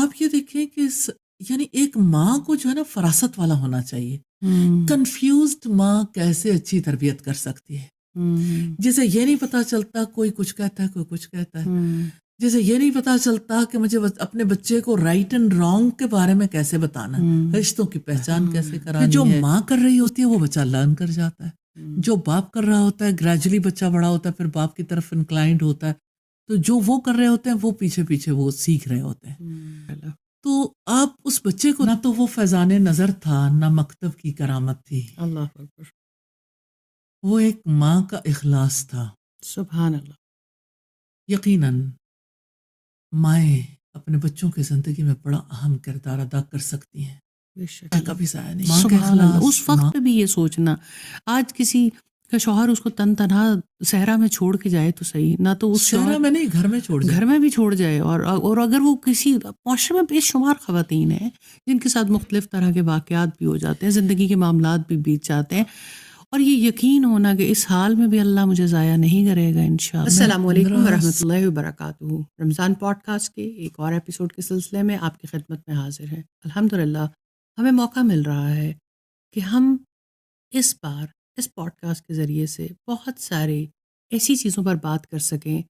آپ یہ دیکھیں کہ یعنی ایک ماں کو جو ہے نا فراست والا ہونا چاہیے. کنفیوزڈ ماں کیسے اچھی تربیت کر سکتی ہے؟ جسے یہ نہیں پتا چلتا کوئی کچھ کہتا ہے کوئی کچھ کہتا ہے. جسے یہ نہیں پتا چلتا کہ مجھے اپنے بچے کو رائٹ اینڈ رانگ کے بارے میں کیسے بتانا ہے، رشتوں کی پہچان کیسے کرانی ہے. جو ماں کر رہی ہوتی ہے وہ بچہ لرن کر جاتا ہے. جو باپ کر رہا ہوتا ہے گریجولی بچہ بڑا ہوتا ہے، پھر باپ کی طرف انکلائنڈ ہوتا ہے. تو جو وہ کر رہے ہوتے ہیں وہ پیچھے پیچھے وہ سیکھ رہے ہوتے ہیں. تو آپ اس بچے کو نہ تو وہ فیضان نظر تھا نہ مکتب کی کرامت تھی. اللہ اکبر. وہ ایک ماں کا اخلاص تھا. سبحان اللہ. یقیناً مائیں اپنے بچوں کی زندگی میں بڑا اہم کردار ادا کر سکتی ہیں. بے شک. کبھی ضائع نہیں. سبحان اللہ. اس وقت پہ بھی یہ سوچنا، آج کسی کا شوہر اس کو تن تنہا صحرا میں چھوڑ کے جائے تو صحیح، نہ تو اس صحرا میں نہیں گھر میں چھوڑ جائے، گھر میں بھی چھوڑ جائے. اور اگر وہ کسی معاشرے میں بے شمار خواتین ہیں جن کے ساتھ مختلف طرح کے واقعات بھی ہو جاتے ہیں، زندگی کے معاملات بھی بیت جاتے ہیں، اور یہ یقین ہونا کہ اس حال میں بھی اللہ مجھے ضائع نہیں کرے گا انشاءاللہ. السلام علیکم ورحمۃ اللہ وبرکاتہ. رمضان پوڈ کاسٹ کے ایک اور ایپیسوڈ کے سلسلے میں آپ کی خدمت میں حاضر ہیں. الحمدللہ ہمیں موقع مل رہا ہے کہ ہم اس بار اس پوڈ کاسٹ کے ذریعے سے بہت سارے ایسی چیزوں پر بات کر سکیں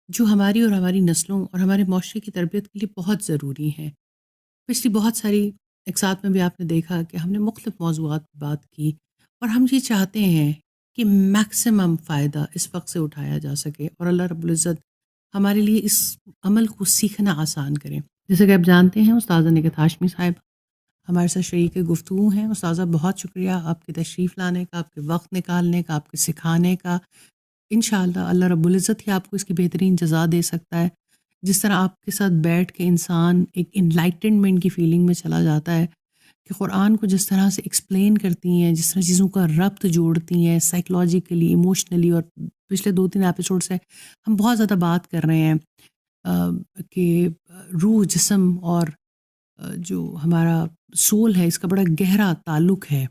جو ہماری اور ہماری نسلوں اور ہمارے معاشرے کی تربیت کے لیے بہت ضروری ہیں. پچھلی بہت ساری اقساط میں بھی آپ نے دیکھا کہ ہم نے مختلف موضوعات پر بات کی، اور ہم یہ چاہتے ہیں کہ میکسیمم فائدہ اس وقت سے اٹھایا جا سکے اور اللہ رب العزت ہمارے لیے اس عمل کو سیکھنا آسان کریں. جیسے کہ آپ جانتے ہیں استاذہ نکہت ہاشمی صاحب ہمارے ساتھ شریک گفتگو ہیں. استاذہ بہت شکریہ آپ کے تشریف لانے کا، آپ کے وقت نکالنے کا، آپ کے سکھانے کا. انشاءاللہ اللہ رب العزت ہی آپ کو اس کی بہترین جزا دے سکتا ہے. جس طرح آپ کے ساتھ بیٹھ کے انسان ایک انلائٹنمنٹ کی فیلنگ میں چلا جاتا ہے کہ قرآن کو جس طرح سے ایکسپلین کرتی ہیں، جس طرح چیزوں کا ربط جوڑتی ہیں سائیکلوجیکلی، ایموشنلی. اور پچھلے 2-3 ایپیسوڈ سے ہم بہت زیادہ بات کر رہے ہیں کہ روح، جسم اور جو ہمارا سول ہے اس کا بڑا گہرا تعلق ہے.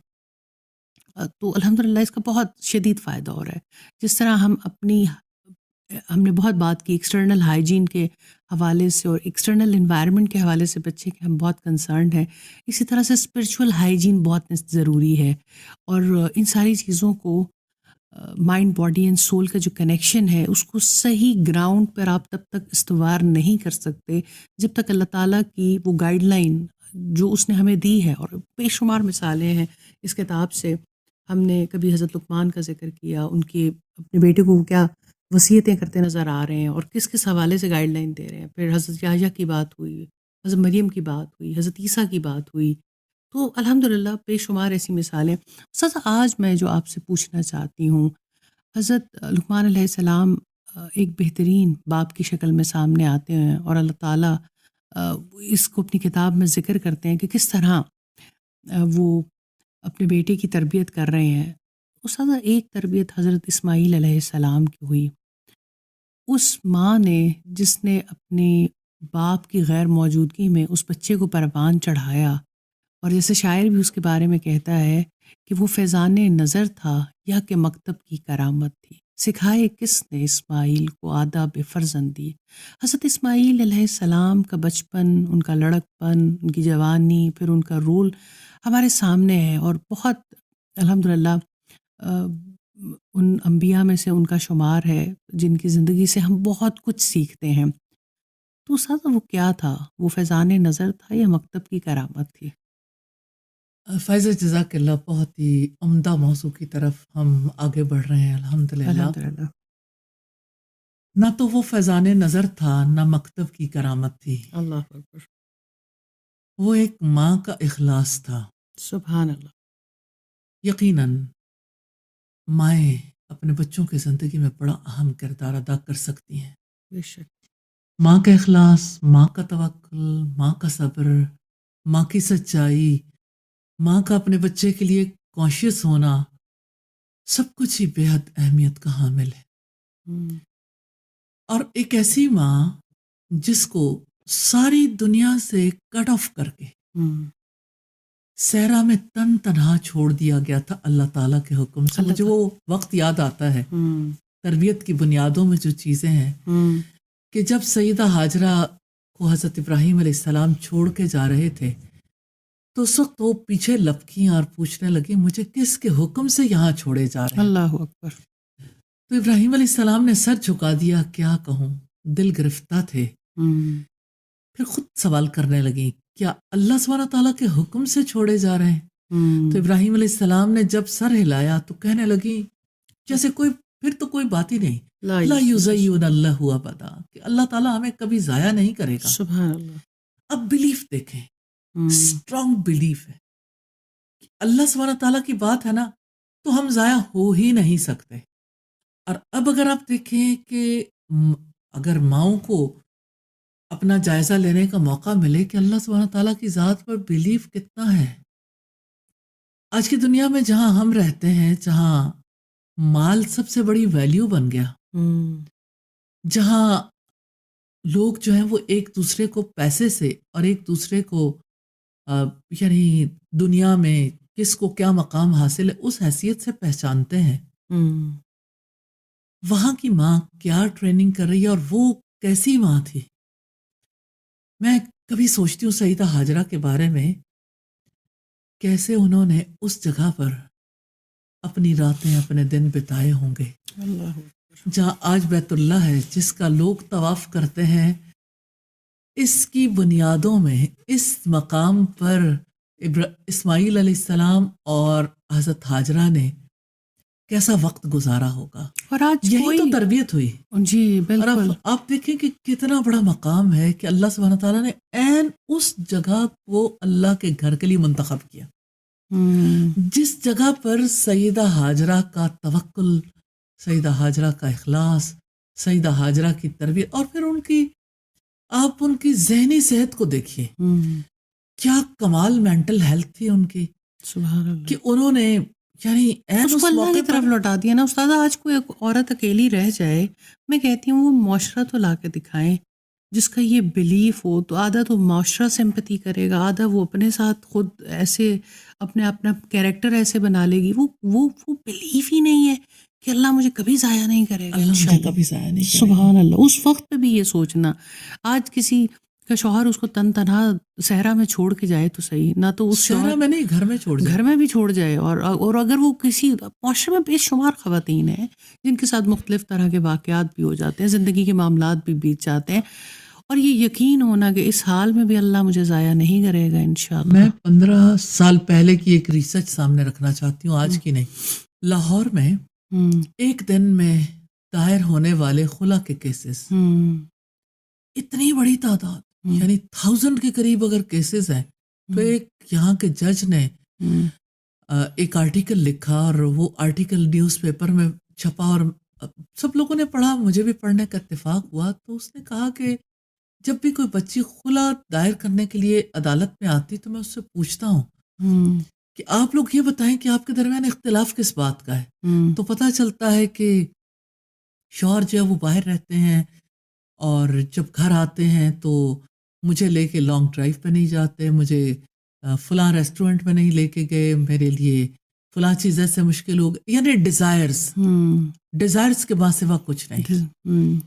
تو الحمدللہ اس کا بہت شدید فائدہ ہو رہا ہے. جس طرح ہم نے بہت بات کی ایکسٹرنل ہائیجین کے حوالے سے اور ایکسٹرنل انوائرمنٹ کے حوالے سے بچے کے ہم بہت کنسرنڈ ہیں، اسی طرح سے اسپرچول ہائیجین بہت ضروری ہے. اور ان ساری چیزوں کو مائنڈ، باڈی اینڈ سول کا جو کنیکشن ہے اس کو صحیح گراؤنڈ پر آپ تب تک استوار نہیں کر سکتے جب تک اللہ تعالیٰ کی وہ گائیڈ لائن جو اس نے ہمیں دی ہے. اور بے شمار مثالیں ہیں اس کتاب سے. ہم نے کبھی حضرت لقمان کا ذکر کیا، ان کی اپنے بیٹے کو کیا وصیتیں کرتے نظر آ رہے ہیں اور کس کس حوالے سے گائیڈ لائن دے رہے ہیں. پھر حضرت یحییٰ کی بات ہوئی، حضرت مریم کی بات ہوئی، حضرت عیسیٰ کی بات ہوئی. تو الحمدللہ بے شمار ایسی مثالیں. سر آج میں جو آپ سے پوچھنا چاہتی ہوں، حضرت لقمان علیہ السلام ایک بہترین باپ کی شکل میں سامنے آتے ہیں، اور اللہ تعالیٰ اس کو اپنی کتاب میں ذکر کرتے ہیں کہ کس طرح وہ اپنے بیٹے کی تربیت کر رہے ہیں. اس طرح ایک تربیت حضرت اسماعیل علیہ السلام کی ہوئی. اس ماں نے جس نے اپنے باپ کی غیر موجودگی میں اس بچے کو پروان چڑھایا، اور جیسے شاعر بھی اس کے بارے میں کہتا ہے کہ وہ فیضان نظر تھا یا کہ مکتب کی کرامت تھی، سکھائے کس نے اسماعیل کو آداب فرزندی. حضرت اسماعیل علیہ السلام کا بچپن، ان کا لڑکپن، ان کی جوانی، پھر ان کا رول ہمارے سامنے ہے، اور بہت الحمدللہ ان انبیاء میں سے ان کا شمار ہے جن کی زندگی سے ہم بہت کچھ سیکھتے ہیں. تو استاد وہ کیا تھا؟ وہ فیضان نظر تھا یا مکتب کی کرامت تھی؟ فائزہ جزاک اللہ، بہت ہی عمدہ موضوع کی طرف ہم آگے بڑھ رہے ہیں الحمدللہ. الحمدللہ. نہ تو وہ فیضان نظر تھا نہ مکتب کی کرامت تھی. اللہ اکبر. وہ ایک ماں کا اخلاص تھا. سبحان اللہ. یقیناً مائیں اپنے بچوں کی زندگی میں بڑا اہم کردار ادا کر سکتی ہیں. بے شک. ماں کا اخلاص، ماں کا توکل، ماں کا صبر، ماں کی سچائی، ماں کا اپنے بچے کے لیے کانشیس ہونا، سب کچھ ہی بے حد اہمیت کا حامل ہے. اور ایک ایسی ماں جس کو ساری دنیا سے کٹ آف کر کے صحرا میں تن تنہا چھوڑ دیا گیا تھا اللہ تعالیٰ کے حکم سے. مجھے وہ وقت یاد آتا ہے تربیت کی بنیادوں میں جو چیزیں ہیں کہ جب سیدہ ہاجرہ کو حضرت ابراہیم علیہ السلام چھوڑ کے جا رہے تھے تو اس وقت وہ پیچھے لپکیں اور پوچھنے لگی مجھے کس کے حکم سے یہاں چھوڑے جا رہے ہیں؟ اللہ اکبر. تو ابراہیم علیہ السلام نے سر جھکا دیا، کیا کہوں، دل گرفتہ تھے. پھر خود سوال کرنے لگی کیا اللہ سبحانہ تعالیٰ کے حکم سے چھوڑے جا رہے ہیں؟ تو ابراہیم علیہ السلام نے جب سر ہلایا تو کہنے لگی جیسے کوئی پھر تو کوئی بات ہی نہیں، لا یضیعن اللہ ابدا، کہ اللہ تعالیٰ ہمیں کبھی ضائع نہیں کرے گا. سبحان اللہ. اب بلیف دیکھیں، اسٹرانگ بلیف ہے کہ اللہ سبحانہ تعالیٰ کی بات ہے نا تو ہم ضائع ہو ہی نہیں سکتے. اور اب اگر آپ دیکھیں کہ اگر ماؤں کو اپنا جائزہ لینے کا موقع ملے کہ اللہ سبحانہ تعالیٰ کی ذات پر بلیف کتنا ہے. آج کی دنیا میں جہاں ہم رہتے ہیں، جہاں مال سب سے بڑی ویلیو بن گیا، جہاں لوگ جو ہیں وہ ایک دوسرے کو پیسے سے اور ایک دوسرے کو یعنی دنیا میں کس کو کیا مقام حاصل ہے اس حیثیت سے پہچانتے ہیں. وہاں کی ماں کیا ٹریننگ کر رہی ہے اور وہ کیسی ماں تھی. میں کبھی سوچتی ہوں سیدہ ہاجرہ کے بارے میں، کیسے انہوں نے اس جگہ پر اپنی راتیں اپنے دن بتائے ہوں گے جہاں آج بیت اللہ ہے، جس کا لوگ طواف کرتے ہیں. اس کی بنیادوں میں اس مقام پر اسماعیل علیہ السلام اور حضرت ہاجرہ نے کیسا وقت گزارا ہوگا، اور آج یہی تو تربیت ہوئی. جی اور بالکل. آپ دیکھیں کہ کتنا بڑا مقام ہے کہ اللہ سبحانہ تعالیٰ نے عین اس جگہ کو اللہ کے گھر کے لیے منتخب کیا، جس جگہ پر سیدہ ہاجرہ کا توکل، سیدہ ہاجرہ کا اخلاص، سیدہ ہاجرہ کی تربیت، اور پھر آپ ان کی ذہنی صحت کو دیکھیے، کیا کمال مینٹل ہیلتھ تھی ان کی، سبحان اللہ، کہ انہوں نے یعنی اس کو اللہ کی طرف لوٹا دیا نا. استاد آج کوئی ایک عورت اکیلی رہ جائے، میں کہتی ہوں وہ معاشرہ تو لا کے دکھائیں جس کا یہ بلیف ہو. تو آدھا تو معاشرہ سمپتی کرے گا، آدھا وہ اپنے ساتھ خود ایسے اپنا کیریکٹر ایسے بنا لے گی. وہ بلیف ہی نہیں ہے کہ اللہ مجھے کبھی ضائع نہیں کرے گا، اللہ مجھے کبھی ضائع نہیں کرے گا. سبحان اللہ. اس وقت پہ بھی یہ سوچنا. آج کسی کا شوہر اس کو تن تنہا صحرا میں چھوڑ کے جائے تو صحیح، نہ تو اس صحرا میں نہیں، گھر میں چھوڑ جائے، گھر میں بھی چھوڑ جائے. اور اگر وہ کسی معاشرے میں بے شمار خواتین ہیں جن کے ساتھ مختلف طرح کے واقعات بھی ہو جاتے ہیں، زندگی کے معاملات بھی بیت جاتے ہیں، اور یہ یقین ہونا کہ اس حال میں بھی اللہ مجھے ضائع نہیں کرے گا انشاءاللہ. میں 15 سال پہلے کی ایک ریسرچ سامنے رکھنا چاہتی ہوں، آج کی نہیں. لاہور میں ایک دن میں دائر ہونے والے خلا کے کیسز اتنی بڑی تعداد، یعنی 1000 کے قریب اگر کیسز ہیں، تو ایک یہاں کے جج نے ایک آرٹیکل لکھا اور وہ آرٹیکل نیوز پیپر میں چھپا اور سب لوگوں نے پڑھا، مجھے بھی پڑھنے کا اتفاق ہوا. تو اس نے کہا کہ جب بھی کوئی بچی خلا دائر کرنے کے لیے عدالت میں آتی تو میں اس سے پوچھتا ہوں کہ آپ لوگ یہ بتائیں کہ آپ کے درمیان اختلاف کس بات کا ہے. تو پتہ چلتا ہے کہ شوہر جو ہے وہ باہر رہتے ہیں اور جب گھر آتے ہیں تو مجھے لے کے لانگ ڈرائیو پہ نہیں جاتے، مجھے فلاں ریسٹورنٹ میں نہیں لے کے گئے، میرے لیے فلاں چیز ایسے مشکل ہو گئی، یعنی ڈیزائرز کے بعد سوا کچھ نہیں.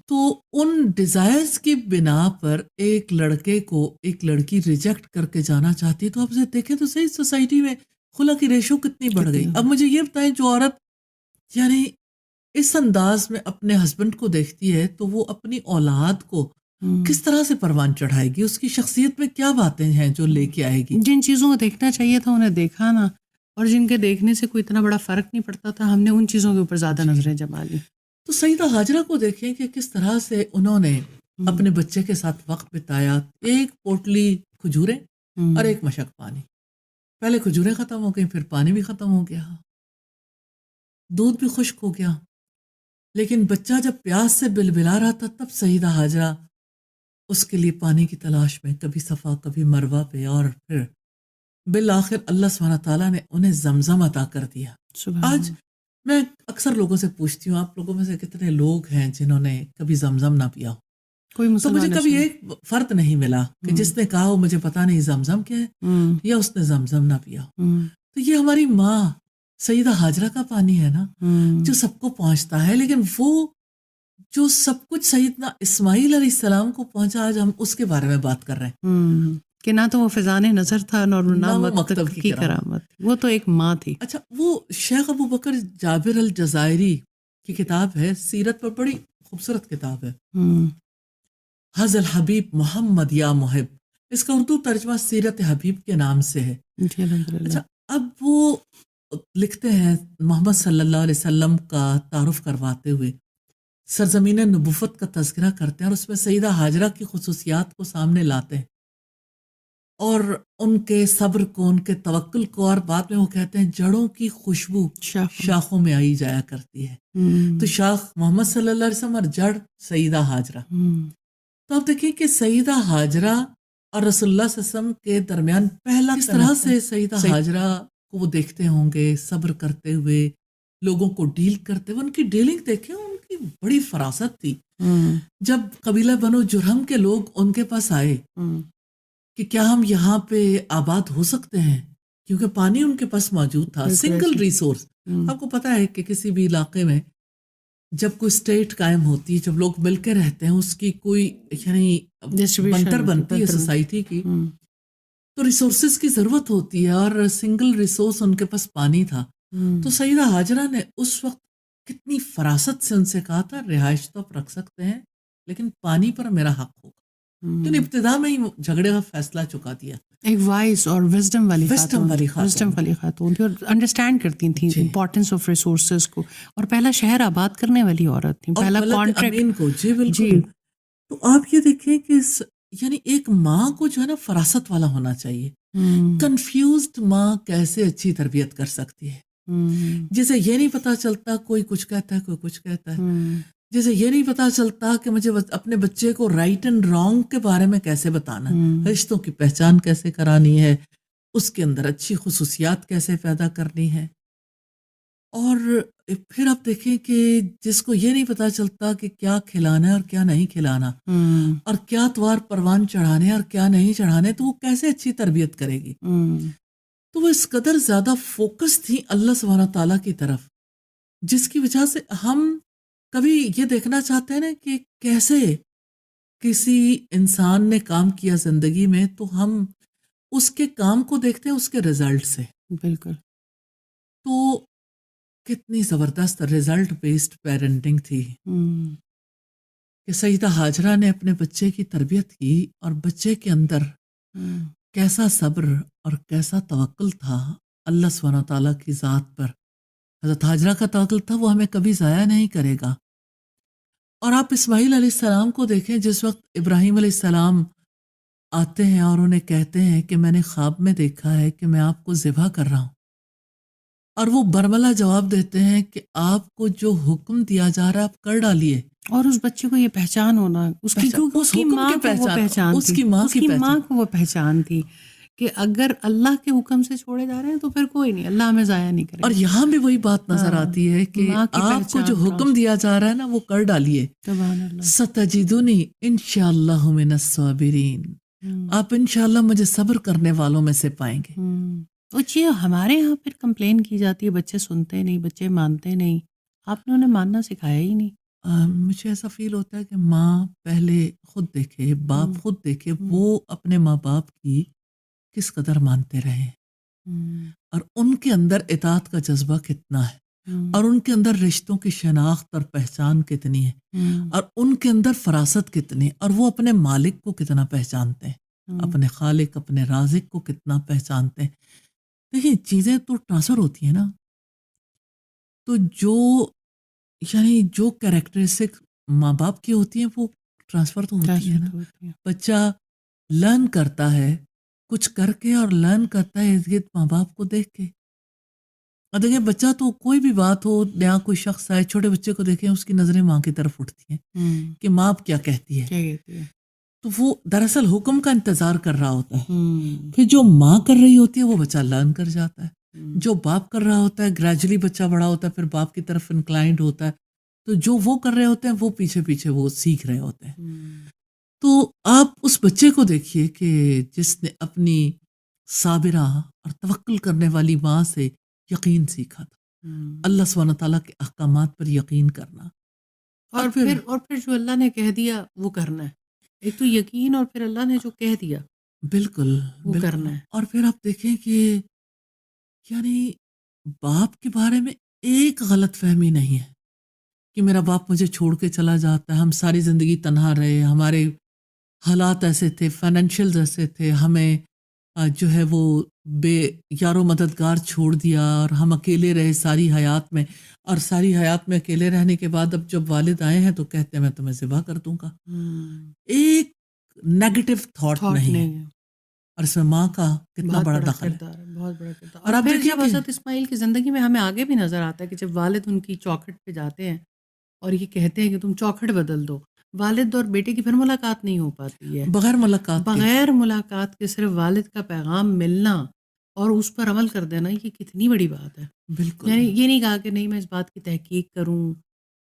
تو ان ڈیزائرز کی بنا پر ایک لڑکے کو ایک لڑکی ریجیکٹ کر کے جانا چاہتی ہے. تو آپ دیکھیں تو صحیح سوسائٹی میں خلا کی ریشو کتنی بڑھ گئی. اب مجھے یہ بتائیں، جو عورت یعنی اس انداز میں اپنے ہسبینڈ کو دیکھتی ہے تو وہ اپنی اولاد کو کس طرح سے پروان چڑھائے گی؟ اس کی شخصیت میں کیا باتیں ہیں جو لے کے آئے گی؟ جن چیزوں کو دیکھنا چاہیے تھا انہیں دیکھا نا، اور جن کے دیکھنے سے کوئی اتنا بڑا فرق نہیں پڑتا تھا ہم نے ان چیزوں کے اوپر زیادہ نظریں جما لی. تو سیدہ ہاجرہ کو دیکھیں کہ کس طرح سے انہوں نے اپنے بچے کے ساتھ وقت بتایا. ایک پوٹلی کھجوریں اور ایک مشک پانی. پہلے کھجوریں ختم ہو گئی، پھر پانی بھی ختم ہو گیا، دودھ بھی خشک ہو گیا. لیکن بچہ جب پیاس سے بلبلا رہا تھا تب سیدہ ہاجرہ اس کے لیے پانی کی تلاش میں کبھی صفا کبھی مروہ پہ، اور پھر بالآخر اللہ سبحانہ تعالیٰ نے انہیں زمزم عطا کر دیا. آج میں اکثر لوگوں سے پوچھتی ہوں آپ لوگوں میں سے کتنے لوگ ہیں جنہوں نے کبھی زمزم نہ پیا ہو؟ تو مجھے کبھی ایک فرد نہیں ملا کہ جس نے کہا ہو مجھے پتا نہیں زمزم کیا ہے، یا اس نے زمزم نہ پیا ہو. تو یہ ہماری ماں سیدہ ہاجرہ کا پانی ہے نا، جو سب کو پہنچتا ہے. لیکن وہ جو سب کچھ سیدنا اسماعیل علیہ السلام کو پہنچا، آج ہم اس کے بارے میں بات کر رہے ہیں کہ نہ تو وہ فیضان نظر تھا اور نہ وہ مکتب کی کرامت، وہ تو ایک ماں تھی. اچھا، وہ شیخ ابو بکر جابر الجزائری کی کتاب ہے، سیرت پر بڑی خوبصورت کتاب ہے، حز الحبیب محمد یا محب. اس کا اردو ترجمہ سیرت حبیب کے نام سے ہے. جی الحمدللہ. اچھا، اب وہ لکھتے ہیں محمد صلی اللہ علیہ وسلم کا تعارف کرواتے ہوئے سرزمین نبوت کا تذکرہ کرتے ہیں، اور اس میں سیدہ ہاجرہ کی خصوصیات کو سامنے لاتے ہیں، اور ان کے صبر کو، ان کے توکل کو، اور بعد میں وہ کہتے ہیں جڑوں کی خوشبو شاخوں میں آئی جایا کرتی ہے. تو شاخ محمد صلی اللہ علیہ وسلم اور جڑ سیدہ ہاجرہ. تو آپ دیکھیں کہ سیدہ ہاجرہ اور رسول اللہ صلی اللہ علیہ وسلم کے درمیان پہلا کس طرح سے سیدہ ہاجرہ کو وہ دیکھتے ہوں گے صبر کرتے ہوئے، لوگوں کو ڈیل کرتے ہوئے. ان کی ڈیلنگ دیکھیں، ان کی بڑی فراست تھی. جب قبیلہ بنو جرہم کے لوگ ان کے پاس آئے کہ کیا ہم یہاں پہ آباد ہو سکتے ہیں، کیونکہ پانی ان کے پاس موجود تھا، سنگل ریسورس. آپ کو پتا ہے کہ کسی بھی علاقے میں جب کوئی اسٹیٹ قائم ہوتی ہے، جب لوگ مل کے رہتے ہیں، اس کی کوئی یعنی بنتر بنتی ہے سوسائٹی کی، تو ریسورسز کی ضرورت ہوتی ہے، اور سنگل ریسورس ان کے پاس پانی تھا. تو سیدہ ہاجرہ نے اس وقت کتنی فراست سے ان سے کہا تھا رہائش تو آپ رکھ سکتے ہیں لیکن پانی پر میرا حق ہوگا. تو ابتدا میں ہی جھگڑے کا فیصلہ چکا دیا. ایک وائز اور وزڈم والی خاتون تھی، اور انڈرسٹینڈ کرتی تھیں امپورٹنس آف ریسورسز کو، اور پہلا شہر آباد کرنے والی عورت تھی، پہلا کانٹریکٹ کو. جی بالکل. تو آپ یہ دیکھیں کہ یعنی ایک ماں کو جو ہے نا فراست والا ہونا چاہیے. کنفیوزڈ ماں کیسے اچھی تربیت کر سکتی ہے، جسے یہ نہیں پتا چلتا کوئی کچھ کہتا ہے کوئی کچھ کہتا ہے، جسے یہ نہیں پتا چلتا کہ مجھے اپنے بچے کو رائٹ اینڈ رانگ کے بارے میں کیسے بتانا، رشتوں کی پہچان کیسے کرانی ہے، اس کے اندر اچھی خصوصیات کیسے پیدا کرنی ہے. اور پھر آپ دیکھیں کہ جس کو یہ نہیں پتا چلتا کہ کیا کھلانا ہے اور کیا نہیں کھلانا، اور کیا توار پروان چڑھانے اور کیا نہیں چڑھانے، تو وہ کیسے اچھی تربیت کرے گی. تو وہ اس قدر زیادہ فوکس تھی اللہ سبحانہ تعالیٰ کی طرف، جس کی وجہ سے ہم کبھی یہ دیکھنا چاہتے ہیں نا کہ کیسے کسی انسان نے کام کیا زندگی میں، تو ہم اس کے کام کو دیکھتے ہیں اس کے رزلٹ سے. بالکل. تو کتنی زبردست رزلٹ بیسڈ پیرنٹنگ تھی کہ سیدہ ہاجرہ نے اپنے بچے کی تربیت کی، اور بچے کے اندر کیسا صبر اور کیسا توکل تھا اللہ سبحانہ تعالیٰ کی ذات پر. حضرت ہاجرہ کا توکل تھا وہ ہمیں کبھی ضائع نہیں کرے گا. اور آپ اسماعیل علیہ السلام کو دیکھیں، جس وقت ابراہیم علیہ السلام آتے ہیں اور انہیں کہتے ہیں کہ میں نے خواب میں دیکھا ہے کہ میں آپ کو ذبح کر رہا ہوں، اور وہ برملا جواب دیتے ہیں کہ آپ کو جو حکم دیا جا رہا ہے آپ کر ڈالیے. اور اس بچے کو یہ پہچان ہونا، اس کی ماں کو وہ پہچان، اس کی ماں کو وہ پہچان تھی کہ اگر اللہ کے حکم سے چھوڑے جا رہے ہیں تو پھر کوئی نہیں، اللہ ہمیں ضائع نہیں کرے. اور یہاں بھی وہی بات نظر آتی ہے کہ آپ کو جو حکم دیا جا رہا ہے نا وہ کر ڈالیے. ستجدونی انشاءاللہ من الصابرین، آپ انشاءاللہ مجھے صبر کرنے والوں میں سے پائیں گے. جی ہمارے یہاں پھر کمپلین کی جاتی ہے بچے سنتے نہیں، بچے مانتے نہیں. آپ نے انہیں ماننا سکھایا ہی نہیں. مجھے ایسا فیل ہوتا ہے کہ ماں پہلے خود دیکھے، باپ خود دیکھے وہ اپنے ماں باپ کی کس قدر مانتے رہے، اور ان کے اندر اطاعت کا جذبہ کتنا ہے، اور ان کے اندر رشتوں کی شناخت اور پہچان کتنی ہے، اور ان کے اندر فراست کتنی، اور وہ اپنے مالک کو کتنا پہچانتے ہیں، اپنے خالق اپنے رازق کو کتنا پہچانتے ہیں. دیکھیں چیزیں تو ٹرانسفر ہوتی ہیں نا، تو جو کیریکٹرسٹک ماں باپ کی ہوتی ہیں وہ ٹرانسفر تو ہوتی ہے نا. بچہ لرن کرتا ہے کچھ کر کے، اور لرن کرتا ہے ارد گرد ماں باپ کو دیکھ کے. اور دیکھیں بچہ تو کوئی بھی بات ہو، نیا کوئی شخص آئے، چھوٹے بچے کو دیکھیں اس کی نظریں ماں کی طرف اٹھتی ہیں کہ ماں کیا کہتی ہے، تو وہ دراصل حکم کا انتظار کر رہا ہوتا ہے. پھر جو ماں کر رہی ہوتی ہے وہ بچہ لرن کر جاتا ہے، جو باپ کر رہا ہوتا ہے گریجولی بچہ بڑا ہوتا ہے، پھر باپ کی طرف انکلائنڈ ہوتا ہے، تو جو وہ کر رہے ہوتے ہیں وہ پیچھے پیچھے وہ سیکھ رہے ہوتے ہیں. تو آپ اس بچے کو دیکھیے کہ جس نے اپنی صابرہ اور توکل کرنے والی ماں سے یقین سیکھا تھا، اللہ سبحانہ تعالیٰ کے احکامات پر یقین کرنا. اور پھر جو اللہ نے کہہ دیا وہ کرنا ہے. ایک تو یقین اور پھر اللہ نے جو کہہ دیا بالکل وہ بالکل. کرنا ہے. اور پھر آپ دیکھیں کہ یعنی باپ کے بارے میں ایک غلط فہمی نہیں ہے کہ میرا باپ مجھے چھوڑ کے چلا جاتا ہے، ہم ساری زندگی تنہا رہے، ہمارے حالات ایسے تھے، فائنینشیل ایسے تھے، ہمیں جو ہے وہ بے یار و مددگار چھوڑ دیا اور ہم اکیلے رہے ساری حیات میں، اور ساری حیات میں اکیلے رہنے کے بعد اب جب والد آئے ہیں تو کہتے ہیں میں تمہیں ذبح کر دوں گا. ایک نیگیٹو تھاٹ نہیں ہے. اور اس میں ماں کا کتنا بہت بڑا بڑا دخل ہے. کردار ہے، بہت بڑا کردار. اور اور آپ پھر دیکھیں جب کہ حضرت اسماعیل کی زندگی میں ہمیں آگے بھی نظر آتا ہے کہ جب والد ان کی چوکھٹ پہ جاتے ہیں اور یہ کہتے ہیں کہ تم چوکھٹ بدل دو، والد اور بیٹے کی پھر ملاقات نہیں ہو پاتی ہے. بغیر ملاقات کے بغیر ملاقات کے صرف والد کا پیغام ملنا اور اس پر عمل کر دینا، یہ کتنی بڑی بات ہے. بالکل یعنی یہ نہیں کہا کہ نہیں میں اس بات کی تحقیق کروں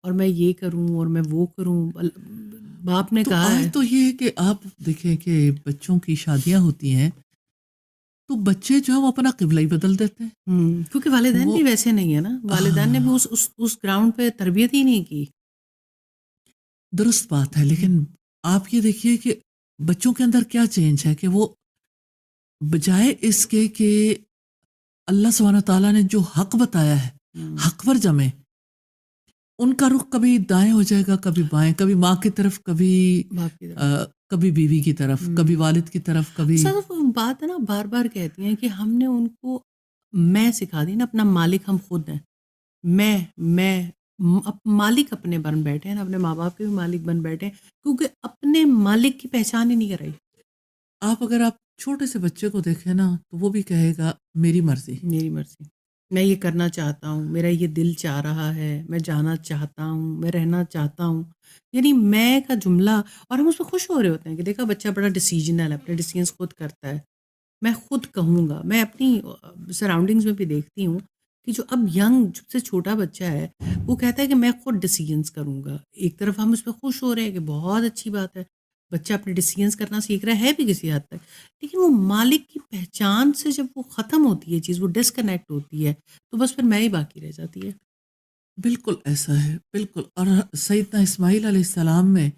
اور میں یہ کروں اور میں وہ کروں. باپ نے تو کہا آج ہے. تو یہ ہے کہ آپ دیکھیں کہ بچوں کی شادیاں ہوتی ہیں تو بچے جو ہیں وہ اپنا قبلہ ہی بدل دیتے ہیں. کیونکہ والدین وہ بھی ویسے نہیں ہے نا، والدین نے بھی اس گراؤنڈ پہ تربیت ہی نہیں کی. درست بات ہے، لیکن آپ یہ دیکھیے کہ بچوں کے اندر کیا چینج ہے کہ وہ بجائے اس کے کہ اللہ سبحانہ تعالیٰ نے جو حق بتایا ہے حق پر جمے، ان کا رخ کبھی دائیں ہو جائے گا، کبھی بائیں، کبھی ماں کی طرف، کبھی باپ کی طرف. کبھی بیوی کی طرف، کبھی والد کی طرف، کبھی صرف بات ہے نا، بار بار کہتی ہیں کہ ہم نے ان کو میں سکھا دی نا، اپنا مالک ہم خود ہیں. میں مالک اپنے بن بیٹھے ہیں، اپنے ماں باپ کے بھی مالک بن بیٹھے ہیں، کیونکہ اپنے مالک کی پہچان ہی نہیں کرائی. اگر آپ چھوٹے سے بچے کو دیکھیں نا تو وہ بھی کہے گا میری مرضی. میری مرضی، میں یہ کرنا چاہتا ہوں، میرا یہ دل چاہ رہا ہے، میں جانا چاہتا ہوں، میں رہنا چاہتا ہوں. یعنی میں کا جملہ، اور ہم اس پہ خوش ہو رہے ہوتے ہیں کہ دیکھا بچہ بڑا ڈیسیجنل ہے، اپنے ڈیسیجنس خود کرتا ہے. میں خود کہوں گا. میں اپنی سراؤنڈنگز میں بھی دیکھتی ہوں کہ جو اب ینگ جب سے چھوٹا بچہ ہے وہ کہتا ہے کہ میں خود ڈیسیجنس کروں گا. ایک طرف ہم اس پہ خوش ہو رہے ہیں کہ بہت اچھی بات ہے، بچہ اپنے ڈیسیجنس کرنا سیکھ رہا ہے بھی کسی حد تک، لیکن وہ مالک کی پہچان سے جب وہ ختم ہوتی ہے چیز، وہ ڈسکنیکٹ ہوتی ہے، تو بس پھر میں ہی باقی رہ جاتی ہے. بالکل ایسا ہے، بالکل. اور سیدنا اسماعیل علیہ السلام میں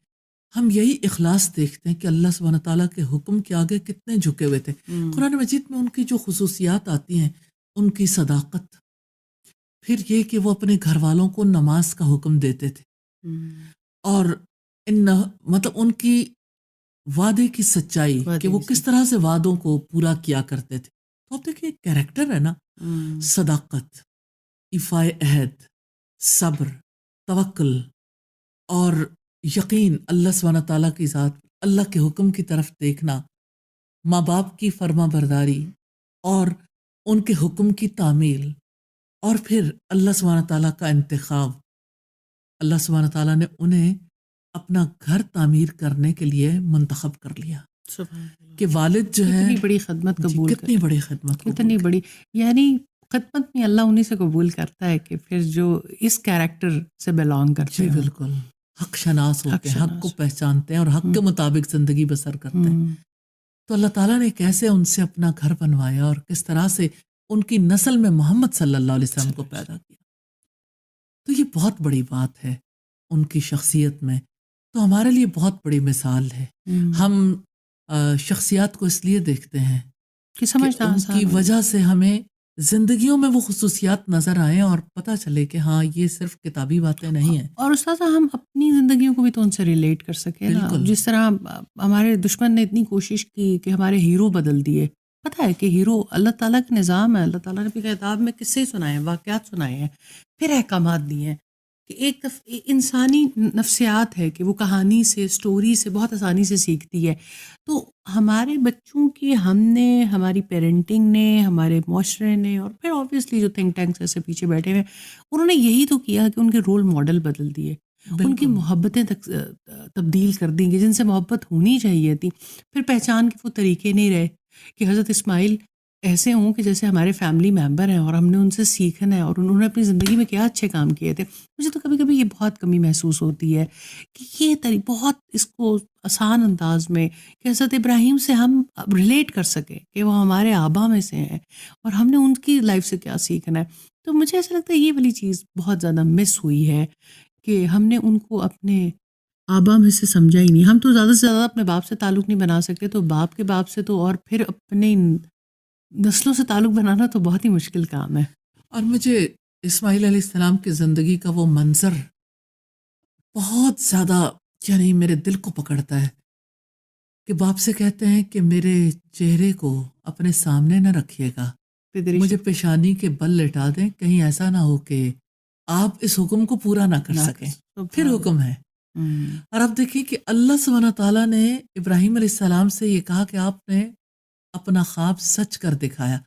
ہم یہی اخلاص دیکھتے ہیں کہ اللہ سبحانہ تعالیٰ کے حکم کے آگے کتنے جھکے ہوئے تھے. قرآن مجید میں ان کی جو خصوصیات آتی ہیں، ان کی صداقت، پھر یہ کہ وہ اپنے گھر والوں کو نماز کا حکم دیتے تھے، اور مطلب ان کی وعدے کی سچائی کہ وہ کس طرح سے وعدوں کو پورا کیا کرتے تھے. تو آپ دیکھیں کیریکٹر ہے نا، صداقت، ایفائے عہد، صبر، توکل اور یقین اللہ سبحانہ تعالیٰ کی ذات، اللہ کے حکم کی طرف دیکھنا، ماں باپ کی فرما برداری اور ان کے حکم کی تعمیل، اور پھر اللہ سبحانہ تعالیٰ کا انتخاب. اللہ سبحانہ تعالیٰ نے انہیں اپنا گھر تعمیر کرنے کے لیے منتخب کر لیا کہ والد جو ہے کتنی بڑی خدمت قبول کتنی بڑی خدمت، کتنی بڑی. یعنی خدمت میں اللہ انہیں سے قبول کرتا ہے کہ پھر جو اس کیریکٹر سے بلانگ کرتے ہیں. بالکل حق شناس ہوتے ہیں، حق کو پہچانتے ہیں اور حق کے مطابق زندگی بسر کرتے ہیں. تو اللہ تعالیٰ نے کیسے ان سے اپنا گھر بنوایا اور کس طرح سے ان کی نسل میں محمد صلی اللہ علیہ وسلم کو پیدا کیا. تو یہ بہت بڑی بات ہے ان کی شخصیت میں. تو ہمارے لیے بہت بڑی مثال ہے. ہم شخصیات کو اس لیے دیکھتے ہیں کہ ان کی وجہ سے ہمیں زندگیوں میں وہ خصوصیات نظر آئیں اور پتہ چلے کہ ہاں یہ صرف کتابی باتیں نہیں ہیں. اور استاد ہم اپنی زندگیوں کو بھی تو ان سے ریلیٹ کر سکیں نا. جس طرح ہمارے دشمن نے اتنی کوشش کی کہ ہمارے ہیرو بدل دیے. پتہ ہے کہ ہیرو اللہ تعالیٰ کا نظام ہے. اللہ تعالیٰ نے بھی کتاب میں قصے سنائے ہیں، واقعات سنائے ہیں، پھر احکامات دیے ہیں کہ ایک انسانی نفسیات ہے کہ وہ کہانی سے، اسٹوری سے بہت آسانی سے سیکھتی ہے. تو ہمارے بچوں کی ہم نے، ہماری پیرنٹنگ نے، ہمارے معاشرے نے، اور پھر آبویسلی جو تھنک ٹینکس ایسے پیچھے بیٹھے ہوئے انہوں نے یہی تو کیا کہ ان کے رول ماڈل بدل دیے، ان کی محبتیں تبدیل کر دیں گی جن سے محبت ہونی چاہیے تھی. پھر پہچان کے وہ طریقے نہیں رہے کہ حضرت اسماعیل ایسے ہوں کہ جیسے ہمارے فیملی ممبر ہیں اور ہم نے ان سے سیکھنا ہے، اور انہوں نے اپنی زندگی میں کیا اچھے کام کیے تھے. مجھے تو کبھی کبھی یہ بہت کمی محسوس ہوتی ہے کہ یہ بہت اس کو آسان انداز میں کہ حضرت ابراہیم سے ہم ریلیٹ کر سکیں کہ وہ ہمارے آبا میں سے ہیں اور ہم نے ان کی لائف سے کیا سیکھنا ہے. تو مجھے ایسا لگتا ہے یہ والی چیز بہت زیادہ مس ہوئی ہے کہ ہم نے ان کو اپنے آبا میں سے سمجھا ہی نہیں. ہم تو زیادہ سے زیادہ اپنے باپ سے تعلق نہیں بنا سکتے، تو باپ کے باپ سے تو، اور پھر اپنے نسلوں سے تعلق بنانا تو بہت ہی مشکل کام ہے. اور مجھے اسماعیل علیہ السلام کی زندگی کا وہ منظر بہت زیادہ یعنی میرے دل کو پکڑتا ہے کہ باپ سے کہتے ہیں کہ میرے چہرے کو اپنے سامنے نہ رکھیے گا، پدری مجھے پیشانی کے بل لٹا دیں، کہیں ایسا نہ ہو کہ آپ اس حکم کو پورا نہ کر سکیں. پھر حکم ہے. اور اب دیکھیں کہ اللہ سبحانہ تعالیٰ نے ابراہیم علیہ السلام سے یہ کہا کہ آپ نے اپنا خواب سچ کر دکھایا،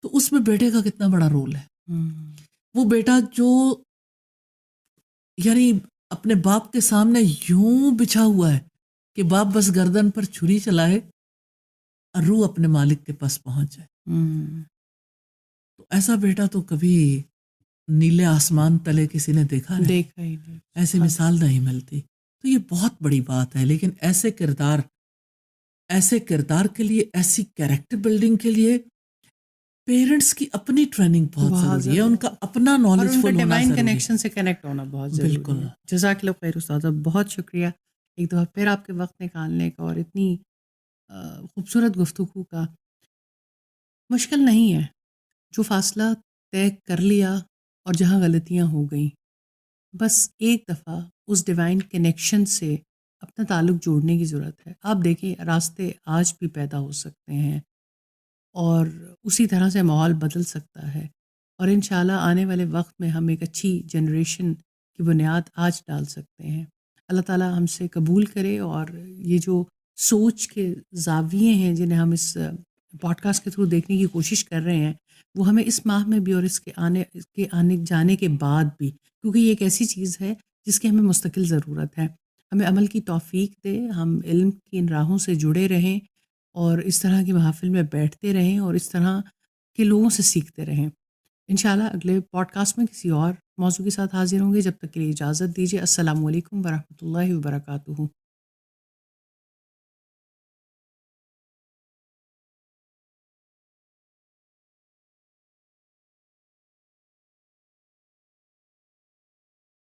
تو اس میں بیٹے کا کتنا بڑا رول ہے. وہ بیٹا جو یعنی اپنے باپ کے سامنے یوں بچھا ہوا ہے کہ باپ بس گردن پر چھری چلائے اور روح اپنے مالک کے پاس پہنچ جائے. تو ایسا بیٹا تو کبھی نیلے آسمان تلے کسی نے دیکھا نہیں، دیکھا ہی نہیں. ایسی مثال نہیں ملتی. تو یہ بہت بڑی بات ہے. لیکن ایسے کردار کے لیے، ایسی کیریکٹر بلڈنگ کے لیے پیرنٹس کی اپنی ٹریننگ بہت ضروری ہے، ان کا اپنا اور نالج ان کا فل ہونا ڈیوائن ضروری ہے. کنیکشن سے کنیکٹ ہونا بہت ضروری بالکل. ہے. جزاک اللہ خیر استاذہ، بہت شکریہ ایک دفعہ پھر آپ کے وقت نکالنے کا اور اتنی خوبصورت گفتگو کا. مشکل نہیں ہے، جو فاصلہ طے کر لیا اور جہاں غلطیاں ہو گئیں، بس ایک دفعہ اس ڈیوائن کنیکشن سے اپنا تعلق جوڑنے کی ضرورت ہے. آپ دیکھیں راستے آج بھی پیدا ہو سکتے ہیں اور اسی طرح سے ماحول بدل سکتا ہے، اور انشاءاللہ آنے والے وقت میں ہم ایک اچھی جنریشن کی بنیاد آج ڈال سکتے ہیں. اللہ تعالیٰ ہم سے قبول کرے، اور یہ جو سوچ کے زاویے ہیں جنہیں ہم اس پوڈ کاسٹ کے تھرو دیکھنے کی کوشش کر رہے ہیں، وہ ہمیں اس ماہ میں بھی اور اس کے آنے جانے کے بعد بھی، کیونکہ یہ ایک ایسی چیز ہے جس کی ہمیں مستقل ضرورت ہے. ہمیں عمل کی توفیق دے، ہم علم کی ان راہوں سے جڑے رہیں اور اس طرح کی محافل میں بیٹھتے رہیں اور اس طرح کے لوگوں سے سیکھتے رہیں. انشاءاللہ اگلے پوڈ کاسٹ میں کسی اور موضوع کے ساتھ حاضر ہوں گے. جب تک کے لیے اجازت دیجیے. السلام علیکم ورحمۃ اللہ وبرکاتہ.